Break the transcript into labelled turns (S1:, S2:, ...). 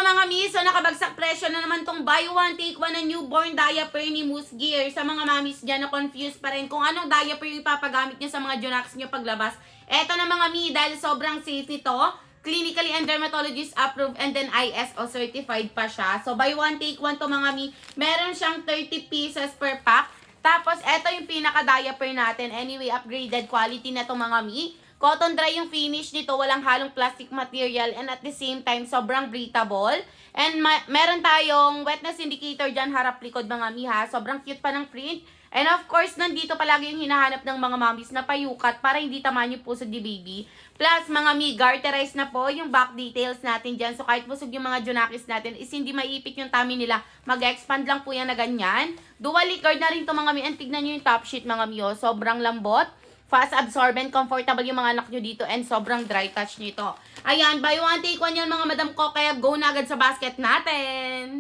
S1: mga miss, so nakabagsak presyo na naman tong buy one take one na newborn diaper ni Moose Gear. Sa mga mamis dyan na confused pa rin kung anong diaper yung ipapagamit nyo sa mga Junax nyo paglabas. Eto na mga mi, dahil sobrang safe nito, clinically and dermatologist approved and then ISO certified pa siya. So buy one take one to mga mi, meron siyang 30 pieces per pack. Tapos eto yung pinaka diaper natin, anyway upgraded quality na to mga mi. Cotton dry yung finish nito, walang halong plastic material, and at the same time, sobrang breathable. And meron tayong wetness indicator dyan, harap likod mga miha. Sobrang cute pa ng print. And of course, nandito palagi yung hinahanap ng mga mommies na payukat para hindi tamaan yung puso ni baby. Plus, mga mi, garterize na po yung back details natin dyan. So, kahit busog yung mga junakis natin, is hindi maiipit yung tummy nila. Mag-expand lang po yan na ganyan. Dual liquid na rin to mga mi. And tignan nyo yung top sheet mga mi. Sobrang lambot. Fast absorbent, comfortable yung mga anak nyo dito, and sobrang dry touch nito. Ayan, buy one take one yan mga madam ko, kaya go na agad sa basket natin!